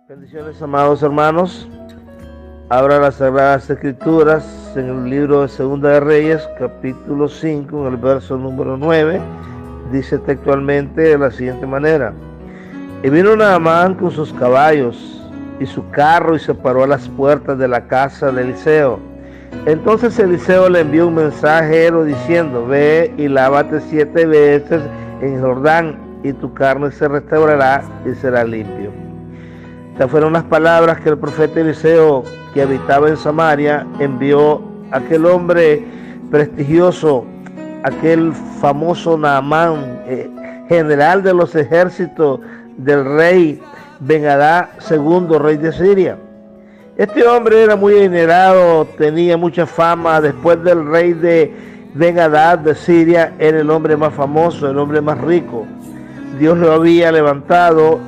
Bendiciones, amados hermanos. Abra las Sagradas Escrituras en el libro de Segunda de Reyes, capítulo 5, en el verso número 9. Dice textualmente de la siguiente manera: Y vino Naamán con sus caballos y su carro y se paró a las puertas de la casa de Eliseo. Entonces Eliseo le envió un mensajero diciendo: Ve y lávate 7 veces en Jordán, y tu carne se restaurará y será limpio. Estas fueron las palabras que el profeta Eliseo, que habitaba en Samaria, envió a aquel hombre prestigioso, aquel famoso Naamán, general de los ejércitos del rey Ben-Hadad II, rey de Siria. Este hombre era muy adinerado, tenía mucha fama. Después del rey de Ben-Hadad de Siria, era el hombre más famoso, el hombre más rico. Dios lo había levantado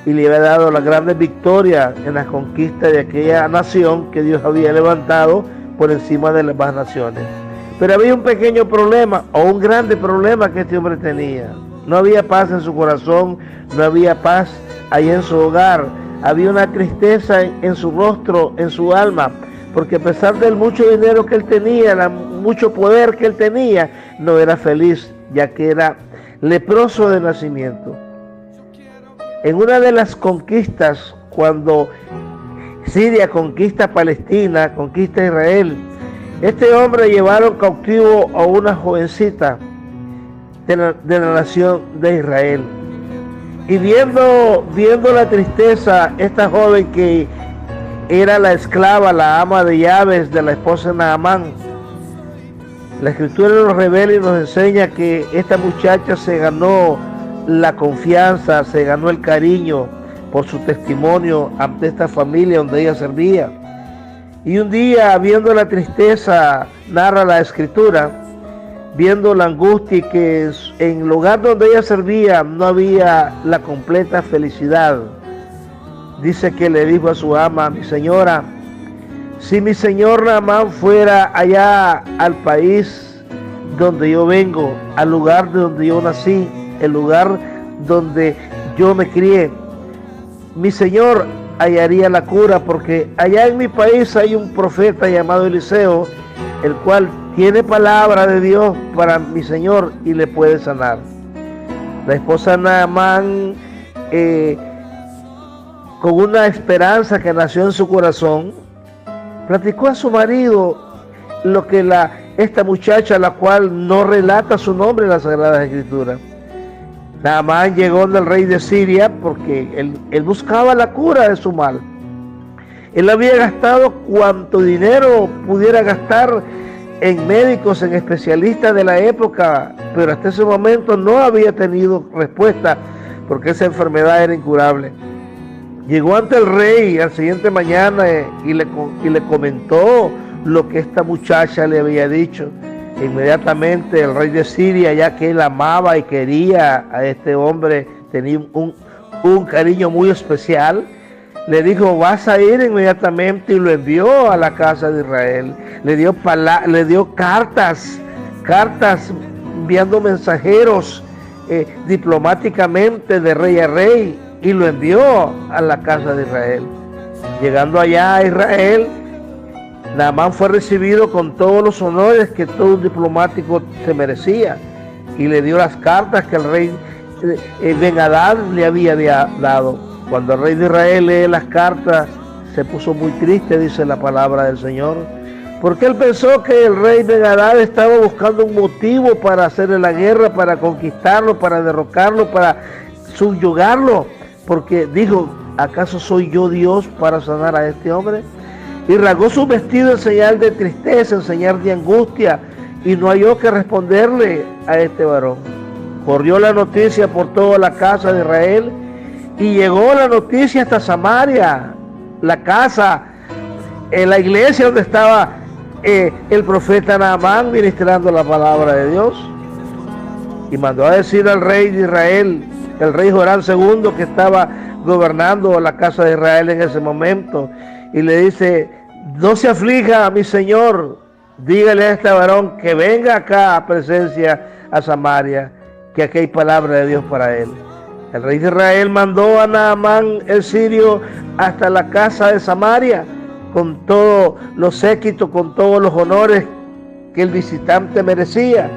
y le había dado las grandes victorias en las conquistas de aquella nación que Dios había levantado por encima de las demás naciones. Pero había un pequeño problema, o un grande problema, que este hombre tenía. No había paz en su corazón, no había paz ahí en su hogar. Había una tristeza en su rostro, en su alma, porque a pesar del mucho dinero que él tenía, el mucho poder que él tenía, no era feliz, ya que era leproso de nacimiento. En una de las conquistas, cuando Siria conquista Palestina, conquista Israel, este hombre llevaron cautivo a una jovencita de la nación de Israel. Y viendo la tristeza, esta joven que era la esclava, la ama de llaves de la esposa de Naamán, la escritura nos revela y nos enseña que esta muchacha se ganó la confianza, se ganó el cariño por su testimonio ante esta familia donde ella servía. Y un día, viendo la tristeza, narra la escritura, viendo la angustia y que en el lugar donde ella servía no había la completa felicidad, dice que le dijo a su ama: mi señora, si mi señor Naamán fuera allá al país donde yo vengo, al lugar de donde yo nací, el lugar donde yo me crié, mi señor hallaría la cura, porque allá en mi país hay un profeta llamado Eliseo, el cual tiene palabra de Dios para mi señor y le puede sanar. La esposa de Naamán, con una esperanza que nació en su corazón, platicó a su marido lo que esta muchacha, la cual no relata su nombre en las Sagradas Escrituras. Naamán llegó del rey de Siria porque él buscaba la cura de su mal. Él había gastado cuanto dinero pudiera gastar en médicos, en especialistas de la época, pero hasta ese momento no había tenido respuesta porque esa enfermedad era incurable. Llegó ante el rey al siguiente mañana y le comentó lo que esta muchacha le había dicho. Inmediatamente el rey de Siria, ya que él amaba y quería a este hombre, tenía un cariño muy especial, le dijo: vas a ir inmediatamente, y lo envió a la casa de Israel. Le dio cartas enviando mensajeros diplomáticamente de rey a rey, y lo envió a la casa de Israel. Llegando allá a Israel, Naamán fue recibido con todos los honores que todo un diplomático se merecía, y le dio las cartas que el rey Ben-Hadad le había dado. Cuando el rey de Israel lee las cartas, se puso muy triste, dice la palabra del Señor, porque él pensó que el rey Ben-Hadad estaba buscando un motivo para hacerle la guerra, para conquistarlo, para derrocarlo, para subyugarlo, porque dijo: ¿acaso soy yo Dios para sanar a este hombre? Y rasgó su vestido en señal de tristeza, en señal de angustia, y no halló que responderle a este varón. Corrió la noticia por toda la casa de Israel, y llegó la noticia hasta Samaria, la casa, la iglesia donde estaba el profeta Naamán ministrando la palabra de Dios. Y mandó a decir al rey de Israel, el rey Joram II, que estaba gobernando la casa de Israel en ese momento, y le dice: no se aflija mi señor, dígale a este varón que venga acá a presencia a Samaria, que aquí hay palabra de Dios para él. El rey de Israel mandó a Naamán el sirio hasta la casa de Samaria, con todos los séquitos, con todos los honores que el visitante merecía.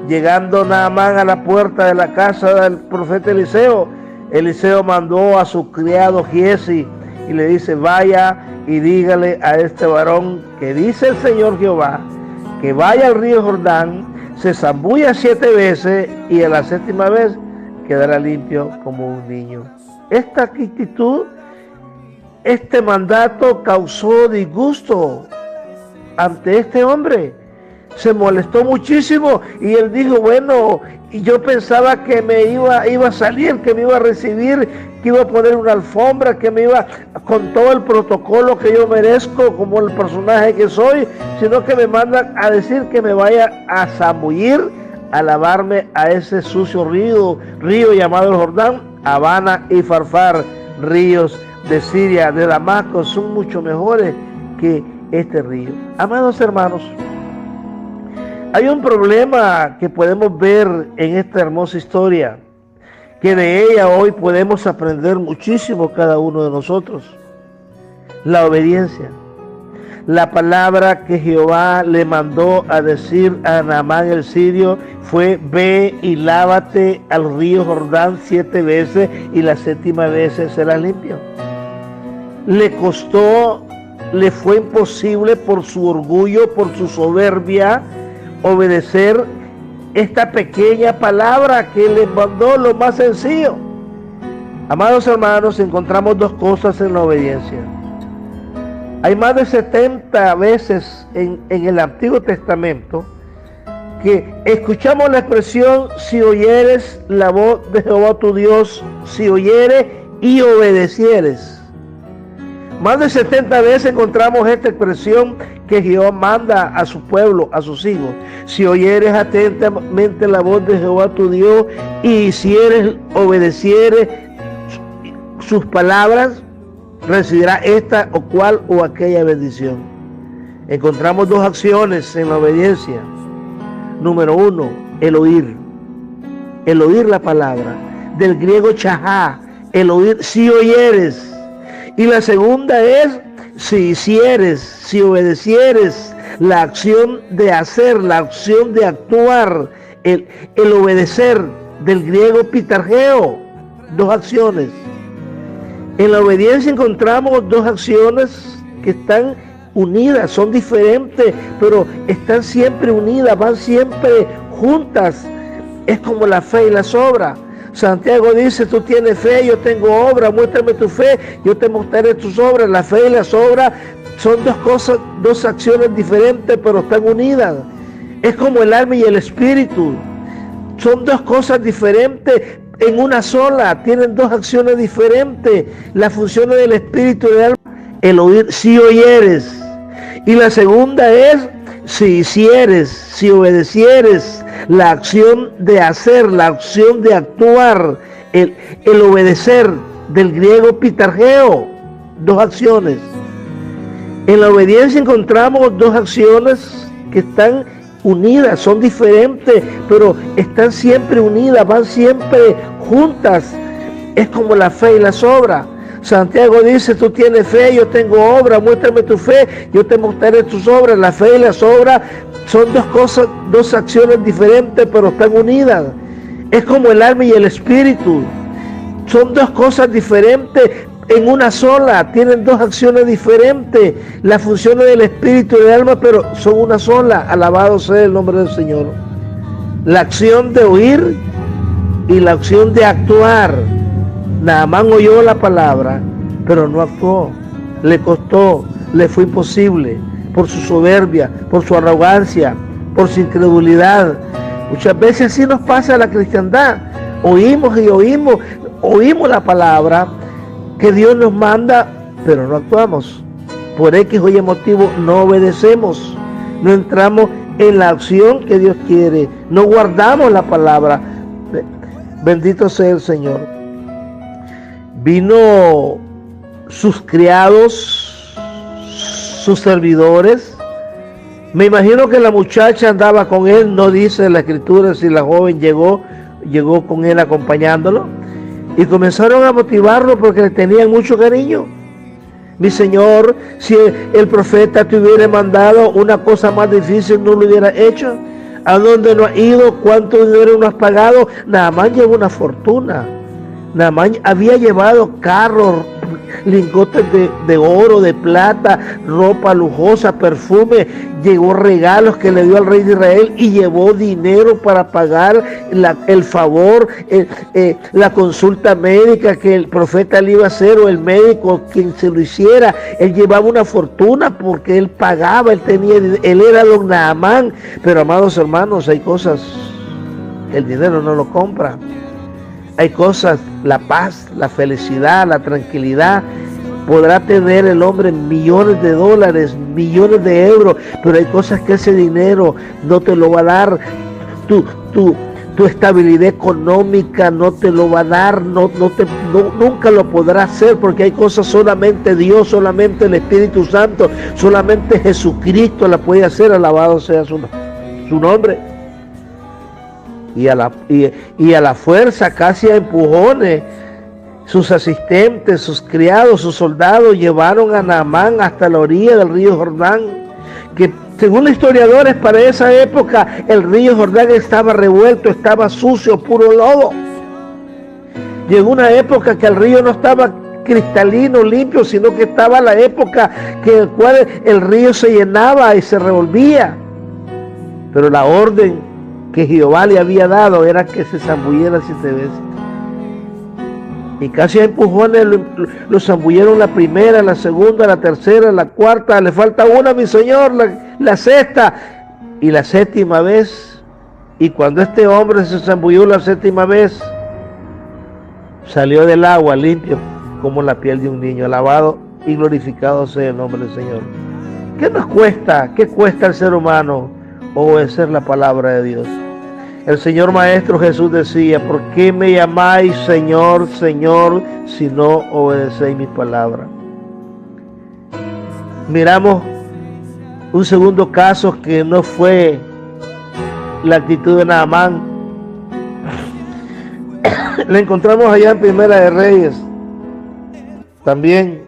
Llegando Naamán a la puerta de la casa del profeta Eliseo, Eliseo mandó a su criado Giesi y le dice: vaya y dígale a este varón que dice el Señor Jehová, que vaya al río Jordán, se zambulla 7 veces y a la 7ª vez quedará limpio como un niño. Esta actitud, este mandato causó disgusto ante este hombre. Se molestó muchísimo y él dijo: bueno, y yo pensaba que me iba a salir, que me iba a recibir, que iba a poner una alfombra, que me iba con todo el protocolo que yo merezco como el personaje que soy, sino que me mandan a decir que me vaya a zambullir, a lavarme a ese sucio río llamado el Jordán. Habana y Farfar, ríos de Siria, de Damasco, son mucho mejores que este río. Amados hermanos, hay un problema que podemos ver en esta hermosa historia, que de ella hoy podemos aprender muchísimo cada uno de nosotros. La obediencia. La palabra que Jehová le mandó a decir a Naamán el sirio fue: ve y lávate al río Jordán 7 veces y la 7ª vez serás limpio. Le costó, le fue imposible por su orgullo, por su soberbia, obedecer esta pequeña palabra que le mandó, lo más sencillo. Amados hermanos, encontramos 2 cosas en la obediencia. Hay más de 70 veces en el Antiguo Testamento que escuchamos la expresión: si oyeres la voz de Jehová tu Dios, si oyeres y obedecieres. Más de 70 veces encontramos esta expresión que Jehová manda a su pueblo, a sus hijos: si oyeres atentamente la voz de Jehová tu Dios y hicieres, obedecieres sus palabras, recibirá esta o cual o aquella bendición. Encontramos 2 acciones en la obediencia. Número 1, el oír la palabra, del griego chahá, el oír, si oyeres. Y la segunda es si hicieres, si obedecieres, la acción de hacer, la acción de actuar, el obedecer, del griego pitargeo. 2 acciones. En la obediencia encontramos 2 acciones que están unidas, son diferentes, pero están siempre unidas, van siempre juntas. Es como la fe y las obras. Santiago dice: tú tienes fe, yo tengo obra, muéstrame tu fe, yo te mostraré tus obras. La fe y las obras son 2 cosas, 2 acciones diferentes, pero están unidas. Es como el alma y el espíritu, son 2 cosas diferentes en una sola, tienen 2 acciones diferentes. Las funciones del espíritu y del alma: el oír, si oyeres. Y la segunda es si hicieres, si obedecieres, la acción de hacer, la acción de actuar, el obedecer, del griego pitargeo. 2 acciones. En la obediencia encontramos 2 acciones que están unidas, son diferentes, pero están siempre unidas, van siempre juntas. Es como la fe y las obras. Santiago dice: tú tienes fe, yo tengo obra, muéstrame tu fe, yo te mostraré tus obras. La fe y las obras son 2 cosas, 2 acciones diferentes, pero están unidas. Es como el alma y el espíritu, son 2 cosas diferentes en una sola, tienen 2 acciones diferentes. Las funciones del espíritu y del alma, pero son una sola. Alabado sea el nombre del Señor. La acción de oír y la acción de actuar. Naamán oyó la palabra, pero no actuó. Le costó, le fue imposible, por su soberbia, por su arrogancia, por su incredulidad. Muchas veces así nos pasa a la cristiandad. Oímos y oímos la palabra que Dios nos manda, pero no actuamos. Por X o Y motivo no obedecemos, no entramos en la acción que Dios quiere, no guardamos la palabra. Bendito sea el Señor. Vino sus criados, sus servidores. Me imagino que la muchacha andaba con él, no dice la escritura si la joven llegó con él acompañándolo. Y comenzaron a motivarlo porque le tenían mucho cariño. Mi Señor, si el profeta te hubiera mandado una cosa más difícil, no lo hubiera hecho. ¿A dónde no has ido? ¿Cuánto dinero no has pagado? Naamán llevó una fortuna. Naamán había llevado carros, lingotes de oro, de plata, ropa lujosa, perfume, llevó regalos que le dio al rey de Israel y llevó dinero para pagar el favor, la consulta médica que el profeta le iba a hacer, o el médico quien se lo hiciera. Él llevaba una fortuna porque él pagaba, él era don Naamán. Pero amados hermanos, hay cosas, el dinero no lo compra. Hay cosas, la paz, la felicidad, la tranquilidad. Podrá tener el hombre millones de dólares, millones de euros, pero hay cosas que ese dinero no te lo va a dar. Tu estabilidad económica no te lo va a dar, nunca lo podrá hacer, porque hay cosas solamente Dios, solamente el Espíritu Santo, solamente Jesucristo la puede hacer. Alabado sea su nombre. Y a la fuerza, casi a empujones, sus asistentes, sus criados, sus soldados llevaron a Naamán hasta la orilla del río Jordán, que según los historiadores para esa época el río Jordán estaba revuelto, estaba sucio, puro lodo. Llegó una época que el río no estaba cristalino, limpio, sino que estaba la época en la cual el río se llenaba y se revolvía. Pero la orden que Jehová le había dado era que se zambulliera 7 veces. Y casi a empujones lo zambulleron la primera, la segunda, la tercera, la cuarta. Le falta una, mi Señor, la sexta. Y la séptima vez. Y cuando este hombre se zambulló la séptima vez, salió del agua limpio como la piel de un niño. Alabado y glorificado sea el nombre del Señor. ¿Qué nos cuesta? ¿Qué cuesta al ser humano obedecer la palabra de Dios? El Señor Maestro Jesús decía: ¿por qué me llamáis Señor, Señor, si no obedecéis mis palabras? Miramos un segundo caso que no fue la actitud de Naamán. La encontramos allá en Primera de Reyes, también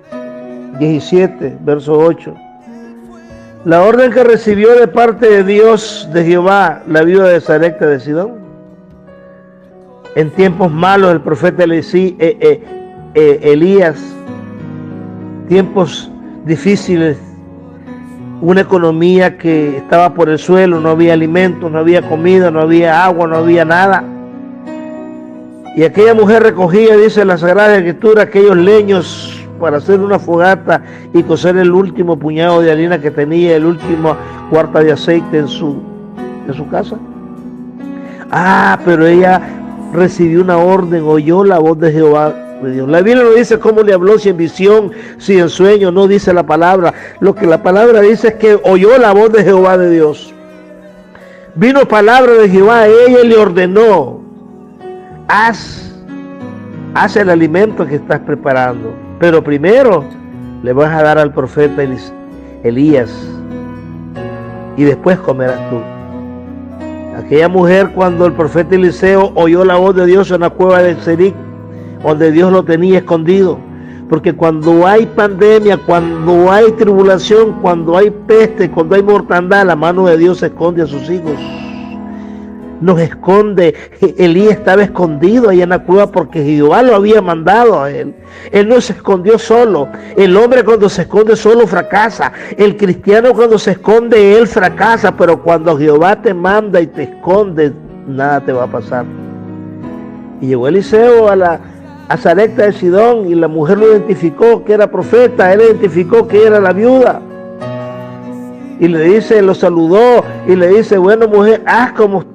17, verso 8. La orden que recibió de parte de Dios, de Jehová, la viuda de Sarepta de Sidón. En tiempos malos el profeta Elías, tiempos difíciles, una economía que estaba por el suelo, no había alimentos, no había comida, no había agua, no había nada. Y aquella mujer recogía, dice la Sagrada Escritura, aquellos leños para hacer una fogata y cocer el último puñado de harina que tenía, el último cuarta de aceite en su casa. Pero ella recibió una orden, oyó la voz de Jehová de Dios. La Biblia no dice cómo le habló, si en visión, si en sueño, no dice la palabra. Lo que la palabra dice es que oyó la voz de Jehová de Dios. Vino palabra de Jehová a ella y le ordenó: haz el alimento que estás preparando, pero primero le vas a dar al profeta Elías y después comerás tú. Aquella mujer, cuando el profeta Eliseo oyó la voz de Dios en la cueva de Seric, donde Dios lo tenía escondido, porque cuando hay pandemia, cuando hay tribulación, cuando hay peste, cuando hay mortandad, la mano de Dios esconde a sus hijos. Nos esconde. Elías estaba escondido ahí en la cueva porque Jehová lo había mandado a él. Él no se escondió solo. El hombre cuando se esconde solo fracasa. El cristiano cuando se esconde, él fracasa. Pero cuando Jehová te manda y te esconde, nada te va a pasar. Y llegó Eliseo a Sarepta de Sidón y la mujer lo identificó que era profeta. Él identificó que era la viuda. Y le dice, lo saludó y le dice: bueno, mujer, haz como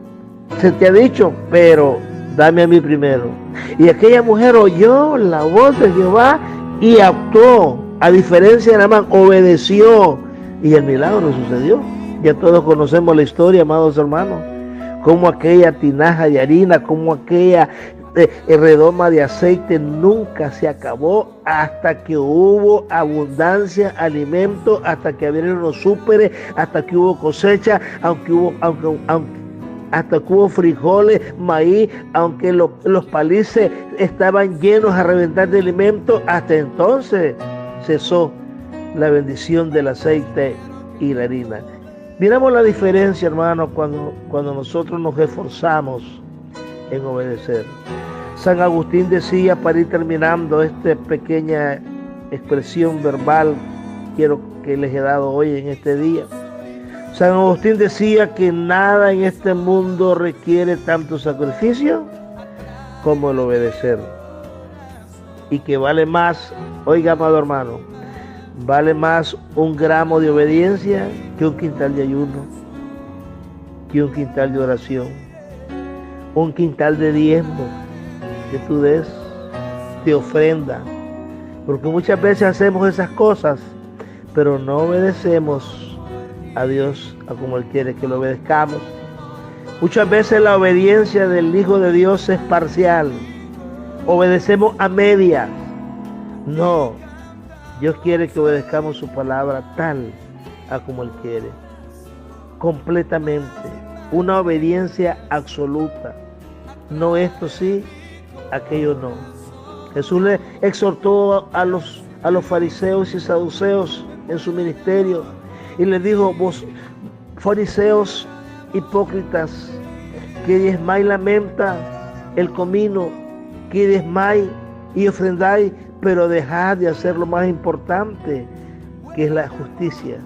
se te ha dicho, pero dame a mí primero. Y aquella mujer oyó la voz de Jehová y actuó. A diferencia de Naamán, obedeció y el milagro sucedió. Ya todos conocemos la historia, amados hermanos, como aquella tinaja de harina, como aquella redoma de aceite nunca se acabó hasta que hubo abundancia, alimento, hasta que abrieron los súperes, hasta que hubo cosecha, hasta que hubo frijoles, maíz, aunque los palices estaban llenos a reventar de alimento, hasta entonces cesó la bendición del aceite y la harina. Miramos la diferencia, hermanos, cuando nosotros nos esforzamos en obedecer. San Agustín decía, para ir terminando esta pequeña expresión verbal, quiero que les he dado hoy en este día. San Agustín decía que nada en este mundo requiere tanto sacrificio como el obedecer. Y que vale más, oiga, amado hermano, vale más un gramo de obediencia que un quintal de ayuno, que un quintal de oración, un quintal de diezmo que tú des, de ofrenda. Porque muchas veces hacemos esas cosas, pero no obedecemos a Dios a como Él quiere que lo obedezcamos. Muchas veces la obediencia del Hijo de Dios es parcial. Obedecemos a medias. No, Dios quiere que obedezcamos su palabra tal a como Él quiere. Completamente. Una obediencia absoluta. No esto sí, aquello no. Jesús le exhortó a los fariseos y saduceos en su ministerio y les dijo: vos fariseos hipócritas, que diezmáis la menta, el comino, que diezmáis y ofrendáis, pero dejad de hacer lo más importante, que es la justicia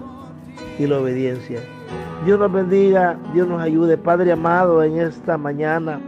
y la obediencia. Dios nos bendiga, Dios nos ayude. Padre amado, en esta mañana